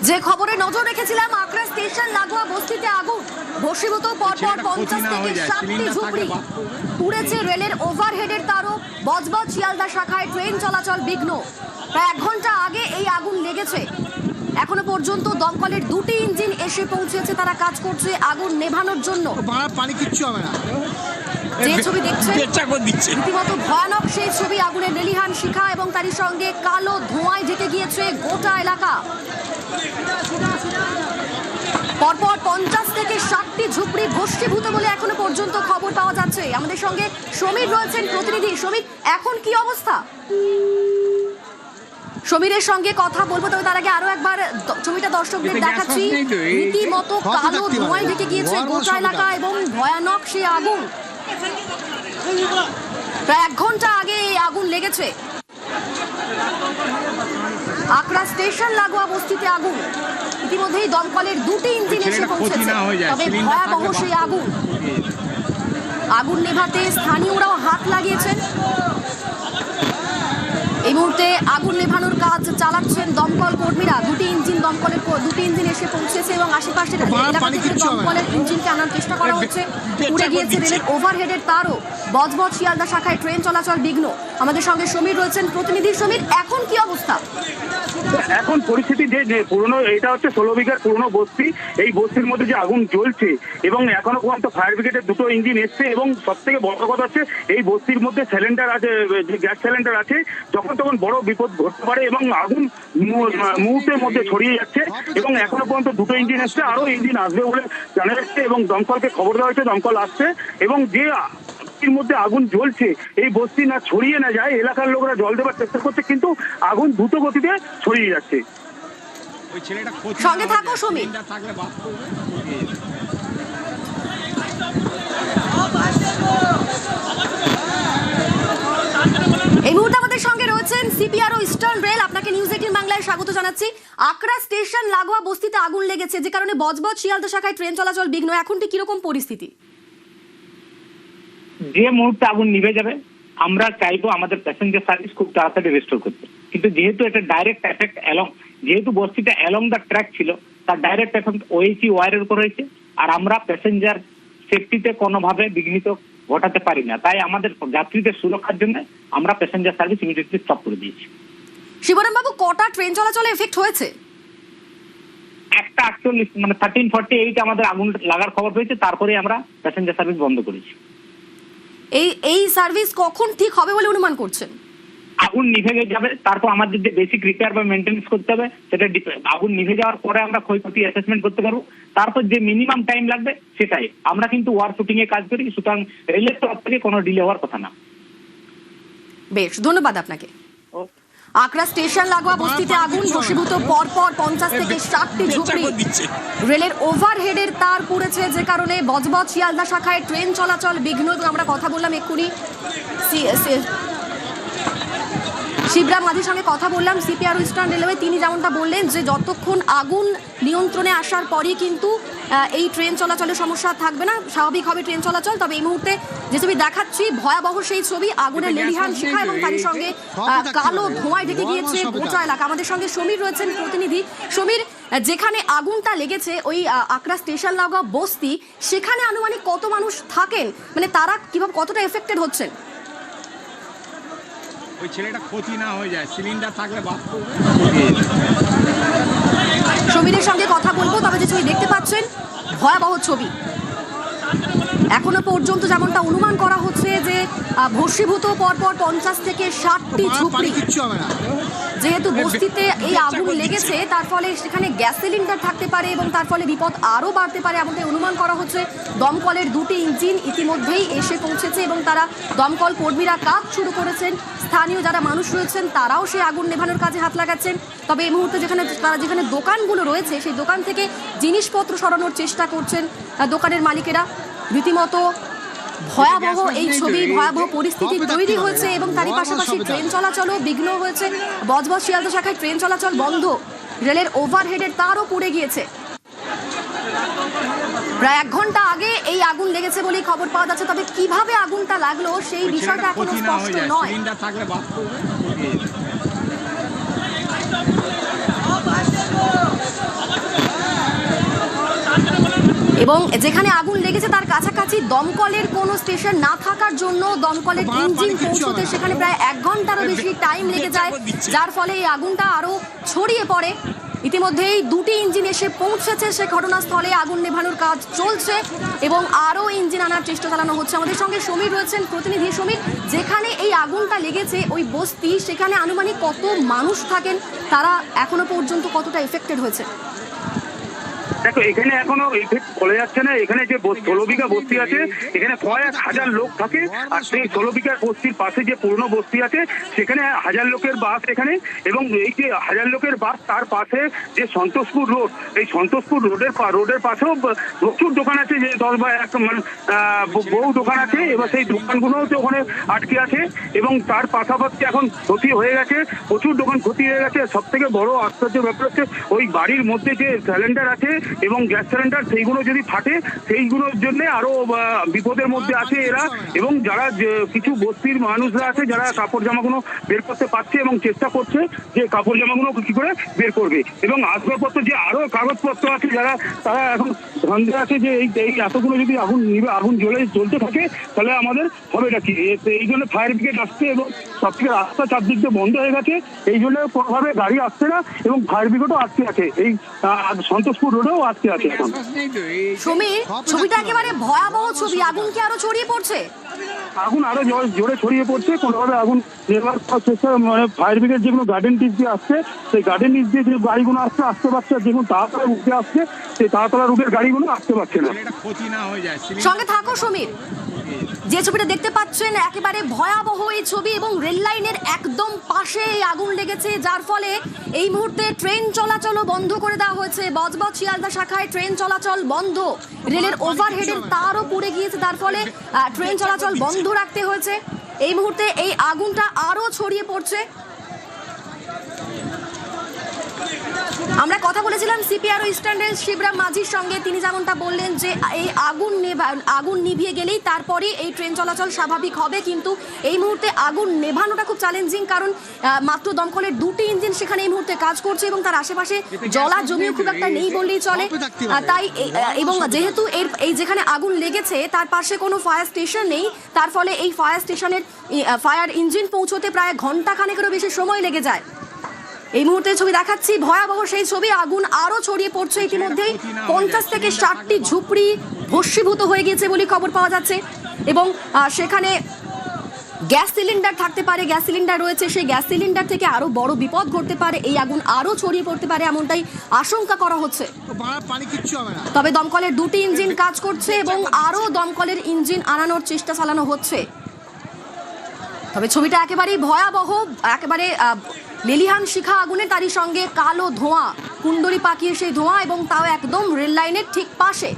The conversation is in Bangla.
যে খবরে নজর রেখেছিলাম, আগ্রা স্টেশন লাগোয়া বস্তিতে আগুন, ভস্মীভূত পরপর 50 থেকে 60টি ঝুপড়ি, পুড়েছে রেলের ওভারহেডের তারও, বজবজ শিয়ালদা শাখায় ট্রেন চলাচল বিঘ্ন। প্রায় 1 ঘন্টা আগে এই আগুন লেগেছে। এখনো পর্যন্ত দমকলের 2টি ইঞ্জিন এসে পৌঁছেছে, তারা কাজ করছে আগুন নেভানোর জন্য। পানি কিচ্ছু হবে না। যে ছবি দেখছেন রীতিমতো ভয়ানক সেই ছবি, আগুনের লেলিহান শিখা এবং তারই সঙ্গে কালো ধোঁয়ায় ঢেকে গিয়েছে গোটা এলাকা। পরপর 50 থেকে 60টি ঝুপড়ি ভস্মীভূত বলে এখনো পর্যন্ত খবর পাওয়া যাচ্ছে। আমাদের সঙ্গে সমীর রয়েছেন প্রতিনিধি। সমীর, এখন কি অবস্থা? সমীরের সঙ্গে কথা বলবো, তবে তার আগে আরো একবার ছবিটা দর্শকদের দেখাচ্ছি। রীতিমতো কালো ধোঁয়ায় ঢেকে গিয়েছে গোটা এলাকা এবং ভয়ানক সেই আগুন। প্রায় 1 ঘন্টা আগে এই আগুন লেগেছে। আগ্রা স্টেশন লাগোয়া বস্তিতে আগুন, ইতিমধ্যেই দমকলের 2টি ইঞ্জিন এসে পৌঁছেছে, তবে ভয়াবহ সেই আগুন। আগুন নেভাতে স্থানীয়রাও হাত লাগিয়েছেন। এই মুহূর্তে আগুন নেভানোর কাজ চালাচ্ছেন দমকল কর্মীরা। 2টি ইঞ্জিন, দমকলের 2টি ইঞ্জিন এসে পৌঁছেছে এবং আশেপাশের এলাকা থেকে দমকলের ইঞ্জিনকে আনার চেষ্টা করা হচ্ছে। পুড়ে গিয়েছে রেলের ওভারহেডের তারও, বজবজ শিয়ালদা শাখায় ট্রেন চলাচল বিঘ্ন। আমাদের সঙ্গে সমীর রয়েছেন প্রতিনিধি। সমীর, এখন কি অবস্থা? এখন পরিস্থিতি যে পুরনো, এটা হচ্ছে 16 বিঘার পুরনো বস্তি। এই বস্তির মধ্যে যে আগুন জ্বলছে এবং এখনো পর্যন্ত ফায়ার ব্রিগেডের 2টো ইঞ্জিন এসছে এবং সব থেকে বড় কথা হচ্ছে এই বস্তির মধ্যে সিলিন্ডার আছে, যে গ্যাস সিলিন্ডার আছে, যখন তখন বড় বিপদ ঘটতে পারে এবং আগুন মুহূর্তের মধ্যে ছড়িয়ে যাচ্ছে এবং এখনো পর্যন্ত 2টো ইঞ্জিন এসছে, আরো ইঞ্জিন আসবে বলে জানা যাচ্ছে এবং দমকলকে খবর দেওয়া হয়েছে, দমকল আসছে এবং যে মধ্যে আগুন জ্বলছে এই বস্তি না ছড়িয়ে না যায়, এলাকার লোকরা জল দেওয়ার চেষ্টা করছে, কিন্তু আগুন দ্রুত গতিতে ছড়িয়ে যাচ্ছে। সঙ্গে থাকো সমীর। এই মুহূর্তে আমাদের সঙ্গে রয়েছেন সিপিআরও ইস্টার্ন রেল। আপনাকে নিউজ 18 বাংলায় স্বাগত জানাচ্ছি। আগ্রা স্টেশন লাগোয়া বস্তিতে আগুন লেগেছে, যে কারণে বজবজ শিয়ালদা শাখায় ট্রেন চলাচল বিঘ্ন। এখন কিরকম পরিস্থিতি? যে মুহূর্তে আগুন নিভে যাবে, আমরা চাইবো আমাদের প্যাসেঞ্জার সার্ভিস খুব তাড়াতাড়ি রেস্টোর করতে, কিন্তু যেহেতু এটা ডাইরেক্ট এফেক্ট যেহেতু বস্তিটা অ্যালং দ্য ট্র্যাক ছিল, তার ডাইরেক্ট এফেক্ট ওএসি ওয়ারের উপর হয়েছে, আর আমরা প্যাসেঞ্জার সেফটিতে কোনোভাবে বিঘ্নিত ঘটাতে পারি না। তাই আমাদের যাত্রীদের সুরক্ষার জন্য আমরা প্যাসেঞ্জার সার্ভিস ইমিডিয়েটলি স্টপ করে দিয়েছি। শিবরাম বাবু, কটা ট্রেন চলাচলে এফেক্ট হয়েছে? একটা 48 মানে 1348 আমাদের আগুন লাগার খবর পেয়েছে, তারপরে আমরা প্যাসেঞ্জার সার্ভিস বন্ধ করেছি। এই সার্ভিস কখন ঠিক হবে বলে অনুমান করছেন? আগুন নিভে যাবে, তারপর আমাদের যে বেসিক রিপেয়ার বা মেইনটেনেন্স করতে হবে সেটা আগুন নিভে যাওয়ার পরে আমরা ক্ষয়ক্ষতি অ্যাসেসমেন্ট করতে পারবো। তারপর যে মিনিমাম টাইম লাগবে সেটাই। আমরা কিন্তু ওয়ার শুটিং এ কাজ করি, সুতরাং রেলের তরফ থেকে কোনো ডিলে হওয়ার কথা না। বেশ, ধন্যবাদ আপনাকে। আগ্রা স্টেশন লাগোয়া বস্তিতে আগুন, ভস্মীভূত পরপর 50 থেকে 60টি ঝুপড়ি, রেলের ওভারহেডের তার পুড়েছে, যে কারণে বজবজ শিয়ালদা শাখায় ট্রেন চলাচল বিঘ্ন। এবং আমরা কথা বললাম এক্ষুনি শিবরাম মাঝির সঙ্গে কথা বললাম, সিপিআরও ইস্টার্ন রেলওয়ে। তিনি যেমনটা বললেন যে যতক্ষণ আগুন নিয়ন্ত্রণে আসার পরই কিন্তু এই ট্রেন চলাচলের সমস্যা থাকবে না, স্বাভাবিক হবে ট্রেন চলাচল। তবে এই মুহূর্তে যে ছবি দেখাচ্ছি, ভয়াবহ সেই ছবি, আগুনের লেলিহান শিখা এবং তারই সঙ্গে কালো ধোঁয়ায় ঢেকে গিয়েছে গোটা এলাকা। আমাদের সঙ্গে সমীর রয়েছেন প্রতিনিধি। সমীর, যেখানে আগুনটা লেগেছে ওই আগ্রা স্টেশন লাগোয়া বস্তি, সেখানে আনুমানিক কত মানুষ থাকেন? মানে তারা কিভাবে, কতটা এফেক্টেড হচ্ছেন? ওই ছেলেটা ক্ষতি না হয়ে যায়, সিলিন্ডার থাকলে সমীরের সঙ্গে কথা বলবো। তবে যে ছবি দেখতে পাচ্ছেন, ভয়াবহ ছবি। এখনো পর্যন্ত যেমনটা অনুমান করা হচ্ছে যে ভস্মীভূত পরপর 50 থেকে 60টি ঝুপড়ি। যেহেতু বস্তিতে এই আগুন লেগেছে, তার ফলে সেখানে গ্যাস সিলিন্ডার থাকতে পারে এবং তার ফলে বিপদ আরও বাড়তে পারে, এমনটাই অনুমান করা হচ্ছে। দমকলের 2টি ইঞ্জিন ইতিমধ্যেই এসে পৌঁছেছে এবং তারা দমকল কর্মীরা কাজ শুরু করেছেন। স্থানীয় যারা মানুষ রয়েছেন তারাও সেই আগুন নেভানোর কাজে হাত লাগাচ্ছেন। তবে এই মুহূর্তে যেখানে দোকানগুলো রয়েছে, সেই দোকান থেকে জিনিসপত্র সরানোর চেষ্টা করছেন দোকানের মালিকেরা। রীতিমতো ভয়াবহ এই ছবি, ভয়াবহ পরিস্থিতি তৈরি হয়েছে এবং তারই পাশাপাশি ট্রেন চলাচলও বিঘ্ন হয়েছে। বজবজ শিয়ালদা শাখায় ট্রেন চলাচল বন্ধ, রেলের ওভারহেডের তারও পুড়ে গিয়েছে। প্রায় 1 ঘন্টা আগে এই আগুন লেগেছে বলেই খবর পাওয়া যাচ্ছে। তবে কিভাবে আগুনটা লাগলো সেই বিষয়টা এখনো স্পষ্ট নয়। এবং যেখানে আগুন লেগেছে তার কাছাকাছি দমকলের কোনো স্টেশন না থাকার জন্য দমকলের ইঞ্জিন পৌঁছতে সেখানে প্রায় 1 ঘন্টারও বেশি টাইম লেগে যায়, যার ফলে এই আগুনটা আরো ছড়িয়ে পড়ে। ইতিমধ্যেই 2টি ইঞ্জিন এসে পৌঁছেছে সে ঘটনাস্থলে, আগুন নেভানোর কাজ চলছে এবং আরও ইঞ্জিন আনার চেষ্টা চালানো হচ্ছে। আমাদের সঙ্গে সমীর রয়েছেন, প্রতিনিধি সমীর। যেখানে এই আগুনটা লেগেছে ওই বস্তি, সেখানে আনুমানিক কত মানুষ থাকেন, তারা এখনো পর্যন্ত কতটা এফেক্টেড হয়েছে? দেখো, এখানে এখনো ইফেক্ট বলা যাচ্ছে না। এখানে যে 16 বিঘা বস্তি আছে, এখানে কয়েক হাজার লোক থাকে। আর সেই 16 বিঘা বস্তির পাশে যে পুরনো বস্তি আছে, সেখানে 1000 লোকের বাস এখানে। এবং এই যে 1000 লোকের বাস, তার পাশে যে সন্তোষপুর রোড, এই সন্তোষপুর রোডের পাশেও প্রচুর দোকান আছে, যে 10 বা 1 বহু দোকান আছে। এবার সেই দোকানগুলোও তো ওখানে আটকে আছে এবং তার পাশাপাশি এখন ক্ষতি হয়ে গেছে, প্রচুর দোকান ক্ষতি হয়ে গেছে। সব থেকে বড় আশ্চর্যের ব্যাপার হচ্ছে ওই বাড়ির মধ্যে যে সিলিন্ডার আছে এবং গ্যাস সিলিন্ডার, সেইগুলো যদি ফাটে, সেইগুলোর জন্য আরো বিপদের মধ্যে আছে এরা। এবং যারা কিছু বস্তির মানুষরা আছে, যারা কাপড় জামাগুলো বের করতে পারছে এবং চেষ্টা করছে যে কাপড় জামাগুলো কি করে বের করবে। এবং আসবাবপত্র যে আরো কাগজপত্র আছে, তারা এখন সন্দেহ আছে যে এই এতগুলো যদি আগুন জ্বলতে থাকে, তাহলে আমাদের হবেটা কি। এই জন্য ফায়ার ব্রিগেড আসছে এবং সবথেকে রাস্তা চারদিক দিয়ে বন্ধ হয়ে গেছে, এই জন্য কোনোভাবে গাড়ি আসছে না এবং ফায়ার ব্রিগেডও আটকে আছে, এই সন্তোষপুর রোডেও আটকে আছে এখন। সমীর, ছবিটা একেবারে ভয়াবহ ছবি। আগুন কি আরো ছড়িয়ে পড়ছে? আগুন আরো জোরে ছড়িয়ে পড়ছে। কোনোভাবে আগুন নেবার চেষ্টা, মানে ফায়ার ব্রিগেড যেগুলো গার্ডেন নিচ দিয়ে আসছে, সেই গার্ডেন নিচ দিয়ে যে গাড়িগুলো আসতে পারছে, যেগুলো তাড়াতাড়ি উঠে আসছে, সেই তাড়াতাড়ি রুটের গাড়িগুলো আসতে পারছে না। ক্ষতি না হয়ে যায়। সঙ্গে থাকো সমীর। যে ছবিটা দেখতে পাচ্ছেন একেবারে ভয়াবহ এই ছবি, এবং রেল লাইনের একদম পাশে এই আগুন লেগেছে, যার ফলে এই মুহূর্তে ট্রেন চলাচলও বন্ধ করে দেওয়া হয়েছে। বজবজ শিয়ালদা শাখায় ট্রেন চলাচল বন্ধ, রেলের ওভারহেডের তারও পুড়ে গিয়েছে, তার ফলে ট্রেন চলাচল বন্ধ রাখতে হয়েছে। এই মুহূর্তে এই আগুনটা আরো ছড়িয়ে পড়ছে। আমরা কথা বলেছিলাম সিপিআরও ইস্টার্ন রেল শিবরাম মাঝির সঙ্গে। তিনি যেমনটা বললেন যে এই আগুন নিভিয়ে গেলেই তারপরে এই ট্রেন চলাচল স্বাভাবিক হবে, কিন্তু এই মুহূর্তে আগুন নেভানোটা খুব চ্যালেঞ্জিং, কারণ মাত্র দমকলের 2টি ইঞ্জিন সেখানে এই মুহূর্তে কাজ করছে এবং তার আশেপাশে জলা জমিও খুব একটা নেই বললেই চলে। তাই এবং যেহেতু এই যেখানে আগুন লেগেছে তার পাশে কোনো ফায়ার স্টেশন নেই, তার ফলে এই ফায়ার স্টেশনের ফায়ার ইঞ্জিন পৌঁছতে প্রায় ঘন্টাখানেকেরও বেশি সময় লেগে যায়। এই মুহূর্তে ছবি দেখাচ্ছি, ভয়াবহ সেই ছবি। আগুন আরো ছড়িয়ে পড়ছে। ইতিমধ্যেই 50 থেকে 60টি ঝুপড়ি ভস্মীভূত হয়ে গেছে বলে খবর পাওয়া যাচ্ছে এবং সেখানে গ্যাস সিলিন্ডার থাকতে পারে, গ্যাস সিলিন্ডার রয়েছে, সেই গ্যাস সিলিন্ডার থেকে আরো বড় বিপদ ঘটতে পারে, এই আগুন আরো ছড়িয়ে পড়তে পারে, এমনটাই আশঙ্কা করা হচ্ছে। তবে দমকলের 2টি ইঞ্জিন কাজ করছে এবং আরো দমকলের ইঞ্জিন আনানোর চেষ্টা চালানো হচ্ছে। তবে ছবিটা একেবারেই ভয়াবহ, একেবারে লেলিহান শিখা আগুনে, তারই সঙ্গে কালো ধোঁয়া, কুণ্ডলি পাকিয়ে সেই ধোঁয়া, এবং তাও একদম রেল লাইনের ঠিক পাশে।